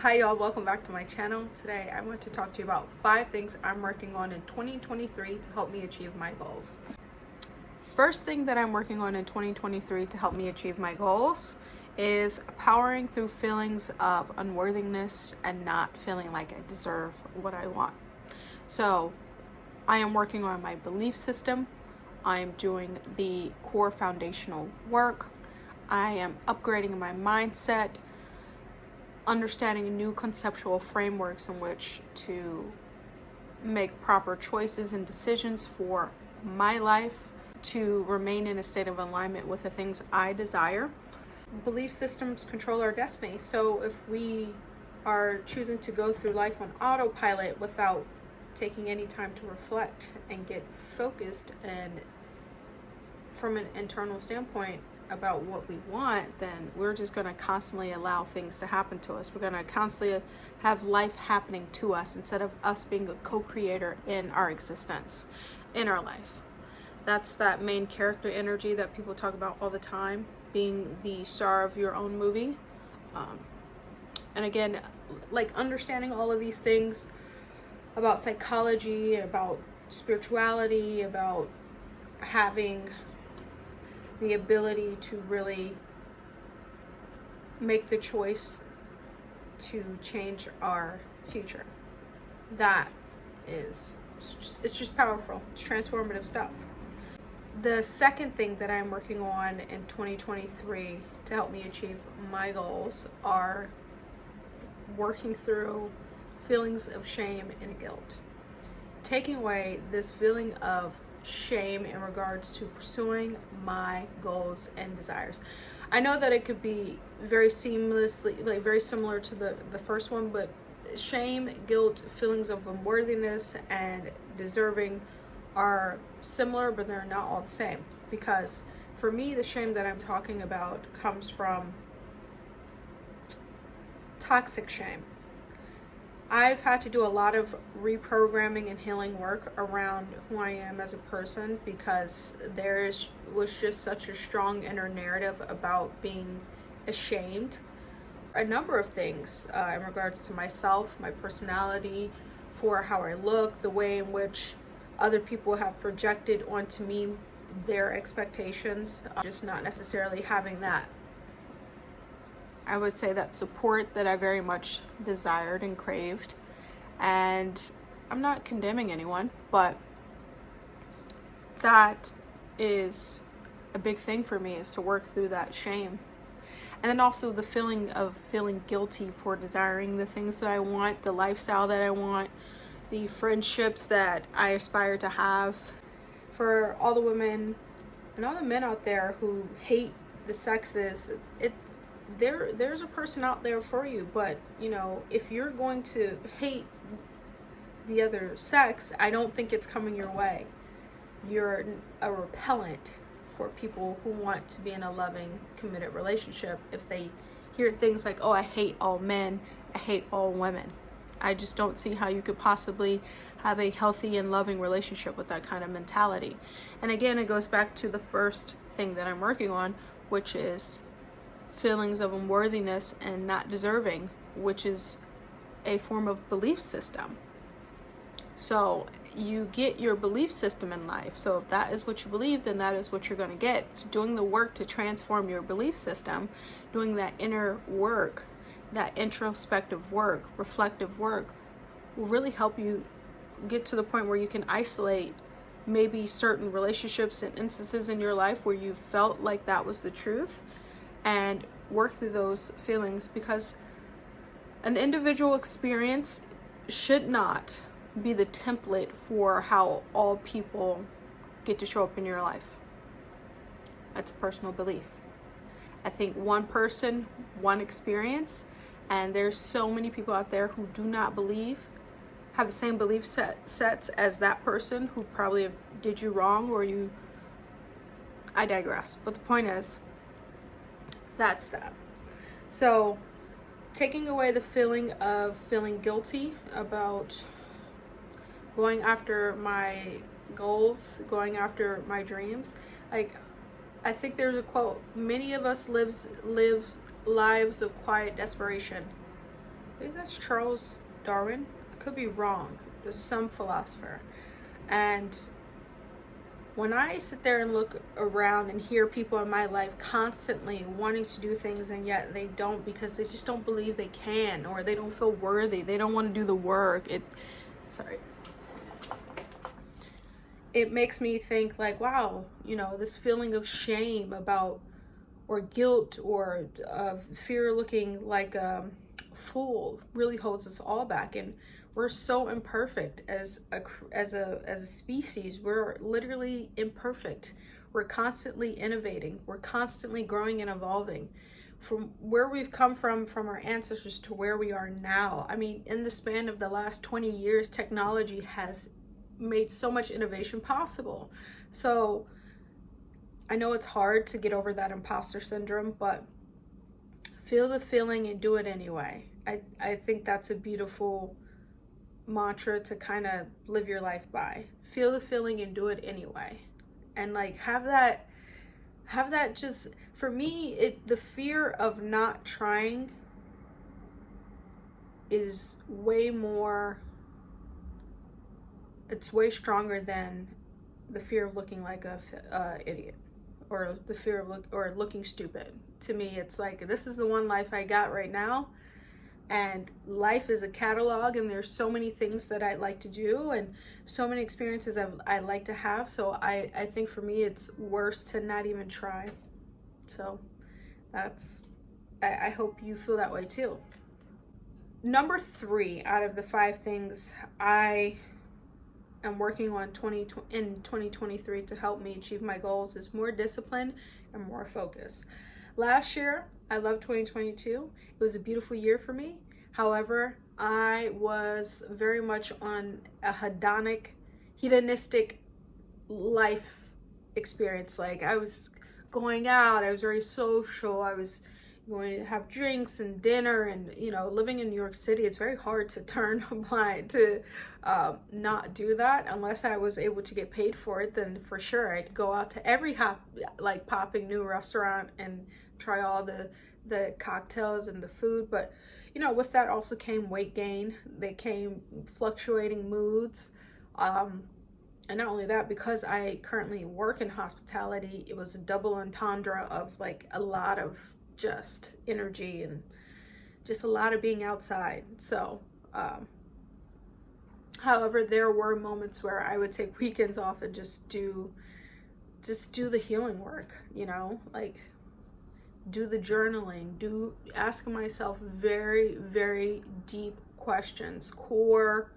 Hi y'all, welcome back to my channel. Today I want to talk to you about 5 things I'm working on in 2023 to help me achieve my goals. First thing that I'm working on in 2023 to help me achieve my goals is powering through feelings of unworthiness and not feeling like I deserve what I want. So I am working on my belief system. I am doing the core foundational work. I am upgrading my mindset, understanding new conceptual frameworks in which to make proper choices and decisions for my life to remain in a state of alignment with the things I desire. Belief systems control our destiny. So if we are choosing to go through life on autopilot without taking any time to reflect and get focused and from an internal standpoint about what we want, then we're just going to constantly allow things to happen to us. We're going to constantly have life happening to us instead of us being a co-creator in our existence, in our life. That's that main character energy that people talk about all the time, being the star of your own movie. And again, like understanding all of these things about psychology, about spirituality, about having the ability to really make the choice to change our future. That is, it's just powerful. It's transformative stuff. The second thing that I'm working on in 2023 to help me achieve my goals are working through feelings of shame and guilt. Taking away this feeling of shame in regards to pursuing my goals and desires. I know that it could be very seamlessly, like very similar to the first one, but shame, guilt, feelings of unworthiness, and deserving are similar, but they're not all the same. Because for me, the shame that I'm talking about comes from toxic shame. I've had to do a lot of reprogramming and healing work around who I am as a person because was just such a strong inner narrative about being ashamed. A number of things in regards to myself, my personality, for how I look, the way in which other people have projected onto me their expectations, just not necessarily having that, I would say, that support that I very much desired and craved. And I'm not condemning anyone, but that is a big thing for me, is to work through that shame. And then also the feeling of feeling guilty for desiring the things that I want, the lifestyle that I want, the friendships that I aspire to have. For all the women and all the men out there who hate the sexes, there's a person out there for you. But you know, if you're going to hate the other sex, I don't think it's coming your way. You're a repellent for people who want to be in a loving, committed relationship if they hear things like, oh, I hate all men, I hate all women. I just don't see how you could possibly have a healthy and loving relationship with that kind of mentality. And again, it goes back to the first thing that I'm working on, which is feelings of unworthiness and not deserving, which is a form of belief system. So you get your belief system in life. So if that is what you believe, then that is what you're going to get. So doing the work to transform your belief system, doing that inner work, that introspective work, reflective work, will really help you get to the point where you can isolate maybe certain relationships and instances in your life where you felt like that was the truth, and work through those feelings, because an individual experience should not be the template for how all people get to show up in your life. That's a personal belief. I think one person, one experience, and there's so many people out there who do not have the same belief sets as that person who probably did you wrong, or I digress. But the point is, that's that. So taking away the feeling of feeling guilty about going after my goals, going after my dreams. Like, I think there's a quote, many of us live lives of quiet desperation. think that's Charles Darwin. I could be wrong. There's some philosopher. And when I sit there and look around and hear people in my life constantly wanting to do things and yet they don't because they just don't believe they can, or they don't feel worthy, they don't want to do the work, it makes me think like, wow, this feeling of shame about, or guilt, or fear looking like a fool really holds us all back. And we're so imperfect as a species. We're literally imperfect. We're constantly innovating. We're constantly growing and evolving. From where we've come from our ancestors to where we are now. I mean, in the span of the last 20 years, technology has made so much innovation possible. So I know it's hard to get over that imposter syndrome, but feel the feeling and do it anyway. I think that's a beautiful mantra to kind of live your life by. Feel the feeling and do it anyway. And like have that just, for me, the fear of not trying is way stronger than the fear of looking like a idiot, or the fear of looking stupid. To me, it's like, this is the one life I got right now, and life is a catalog, and there's so many things that I'd like to do and so many experiences I like to have. So I think for me it's worse to not even try. So I hope you feel that way too. Number 3 out of the 5 things I am working on in 2023 to help me achieve my goals is more discipline and more focus. Last year, I loved 2022. It was a beautiful year for me. However, I was very much on a hedonistic life experience. Like, I was going out, I was very social, I was going to have drinks and dinner, and living in New York City, it's very hard to turn a blind to not do that unless I was able to get paid for it. Then for sure I'd go out to every popping new restaurant and try all the cocktails and the food. But with that also came weight gain. They came fluctuating moods, and not only that, because I currently work in hospitality, it was a double entendre of like a lot of just energy and just a lot of being outside. So however, there were moments where I would take weekends off and just do the healing work, like do the journaling, ask myself very, very deep questions, core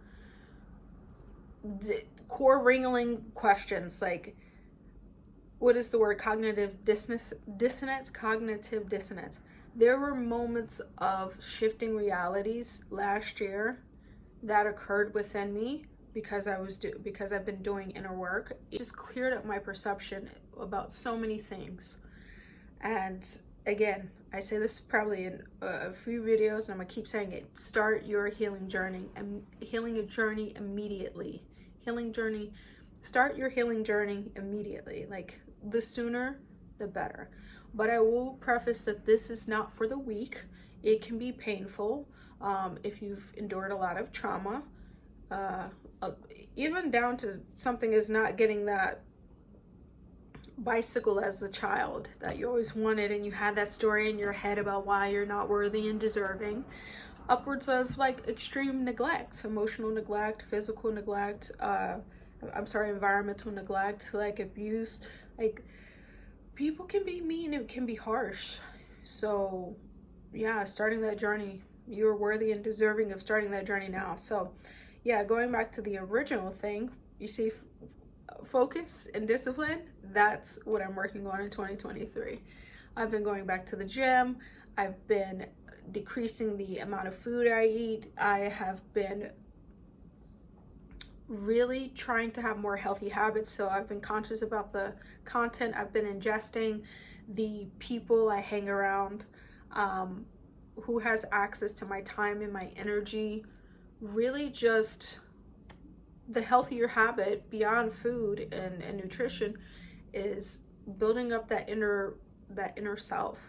wrangling questions, like, what is the word? Cognitive dissonance. There were moments of shifting realities last year that occurred within me because I've been doing inner work. It just cleared up my perception about so many things. And again, I say this probably in a few videos, and I'm gonna keep saying it: start your healing journey, and healing a journey immediately. Start your healing journey immediately. Like, the sooner the better. But I will preface that this is not for the weak. It can be painful if you've endured a lot of trauma, even down to something as not getting that bicycle as a child that you always wanted, and you had that story in your head about why you're not worthy and deserving, upwards of like extreme neglect, emotional neglect, physical neglect, environmental neglect, like abuse. Like, people can be mean, it can be harsh. So yeah, starting that journey, you're worthy and deserving of starting that journey now. So yeah, going back to the original thing, you see, focus and discipline, that's what I'm working on in 2023. I've been going back to the gym. I've been decreasing the amount of food I eat. I have been really trying to have more healthy habits. So I've been conscious about the content I've been ingesting, the people I hang around, who has access to my time and my energy. Really just the healthier habit beyond food and nutrition is building up that inner self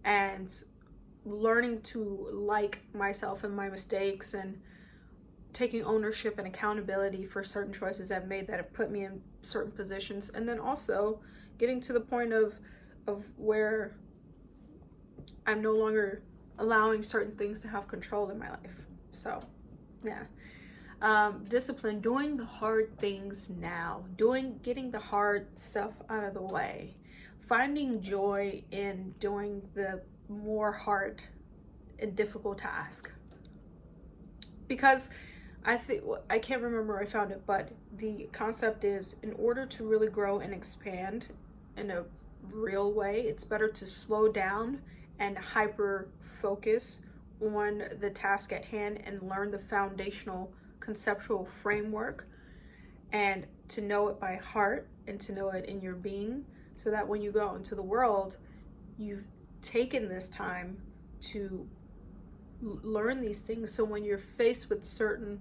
and learning to like myself and my mistakes, and taking ownership and accountability for certain choices I've made that have put me in certain positions, and then also getting to the point of where I'm no longer allowing certain things to have control in my life. So yeah. Discipline, doing the hard things now, getting the hard stuff out of the way, finding joy in doing the more hard and difficult task. Because I can't remember where I found it, but the concept is, in order to really grow and expand in a real way, it's better to slow down and hyper focus on the task at hand and learn the foundational conceptual framework, and to know it by heart and to know it in your being, so that when you go out into the world, you've taken this time to learn these things. So when you're faced with certain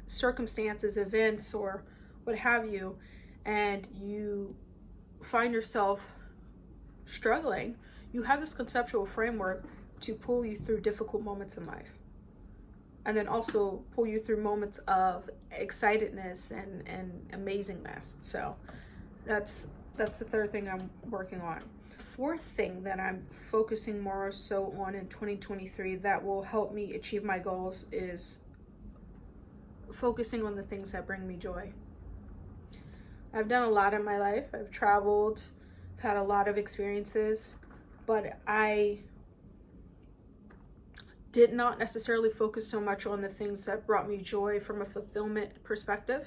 circumstances, events, or what have you, and you find yourself struggling, you have this conceptual framework to pull you through difficult moments in life, and then also pull you through moments of excitedness and amazingness. So that's the third thing I'm working on. Fourth thing that I'm focusing more so on in 2023 that will help me achieve my goals is focusing on the things that bring me joy. I've done a lot in my life. I've traveled, I've had a lot of experiences, but I did not necessarily focus so much on the things that brought me joy from a fulfillment perspective,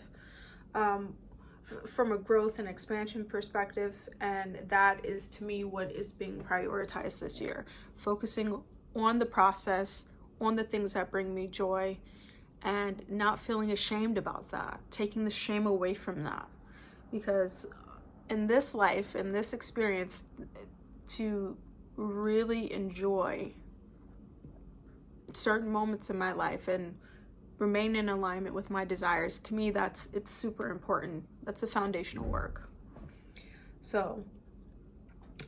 from a growth and expansion perspective. And that is, to me, what is being prioritized this year. Focusing on the process, on the things that bring me joy, and not feeling ashamed about that, taking the shame away from that. Because in this life, in this experience, to really enjoy certain moments in my life and remain in alignment with my desires, to me, it's super important. That's the foundational work. So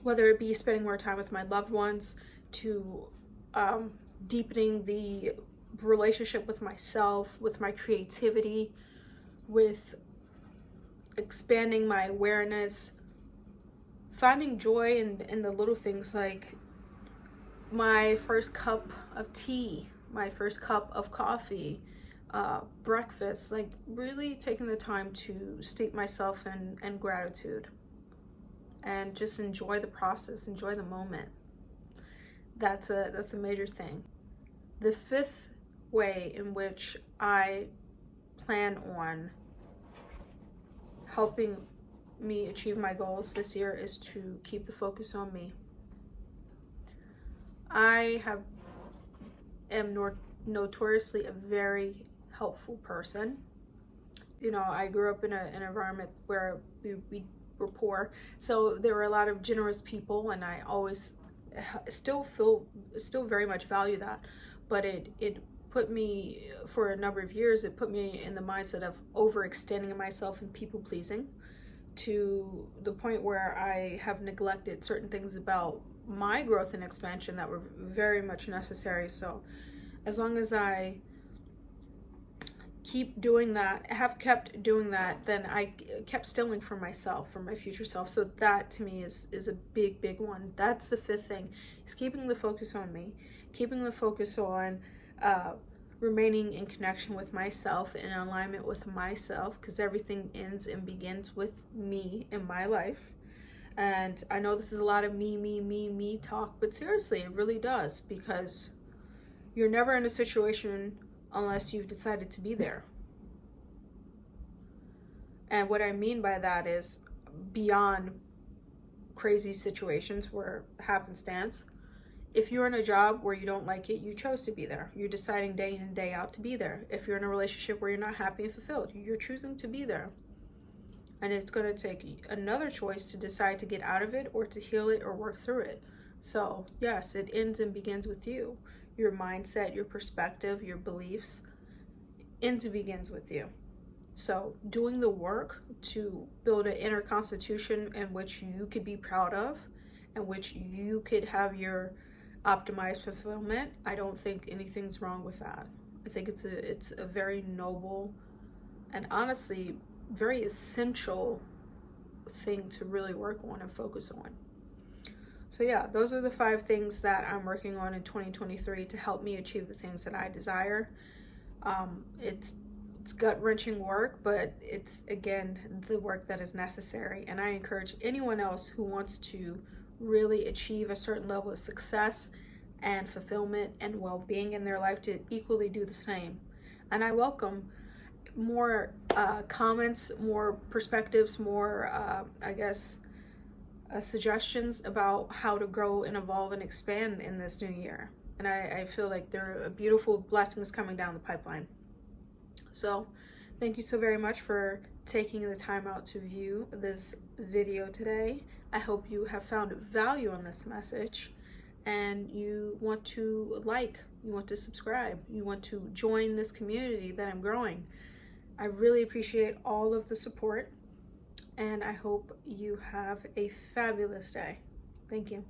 whether it be spending more time with my loved ones, to deepening the relationship with myself, with my creativity, with expanding my awareness, finding joy in the little things, like my first cup of tea, my first cup of coffee, breakfast, like really taking the time to steep myself in gratitude and just enjoy the process, enjoy the moment. That's a major thing. The fifth way in which I plan on helping me achieve my goals this year is to keep the focus on me. I am notoriously a very helpful person. You know, I grew up in an environment where we were poor, so there were a lot of generous people, and I always still very much value that. But it put me, for a number of years, it put me in the mindset of overextending myself and people pleasing, to the point where I have neglected certain things about my growth and expansion that were very much necessary. So as long as I keep doing that, have kept doing that, then I kept stealing from myself, from my future self. So that, to me, is a big one. That's the fifth thing, is keeping the focus on me, keeping the focus on remaining in connection with myself, in alignment with myself, because everything ends and begins with me in my life. And I know this is a lot of me talk, but seriously, it really does, because you're never in a situation unless you've decided to be there. And what I mean by that is, beyond crazy situations where happenstance, if you're in a job where you don't like it, you chose to be there. You're deciding day in and day out to be there. If you're in a relationship where you're not happy and fulfilled, you're choosing to be there. And it's going to take another choice to decide to get out of it, or to heal it, or work through it. So yes, it ends and begins with you. Your mindset, your perspective, your beliefs, ends and begins with you. So doing the work to build an inner constitution in which you could be proud of, in which you could have your optimized fulfillment, I don't think anything's wrong with that. I think it's a very noble and honestly very essential thing to really work on and focus on. So yeah, those are the 5 things that I'm working on in 2023 to help me achieve the things that I desire. It's gut-wrenching work, but it's, again, the work that is necessary. And I encourage anyone else who wants to really achieve a certain level of success and fulfillment and well-being in their life to equally do the same. And I welcome more comments, more perspectives, more, suggestions about how to grow and evolve and expand in this new year. And I feel like there are beautiful blessings coming down the pipeline. So thank you so very much for taking the time out to view this video today. I hope you have found value in this message, and you want to you want to subscribe, you want to join this community that I'm growing. I really appreciate all of the support, and I hope you have a fabulous day. Thank you.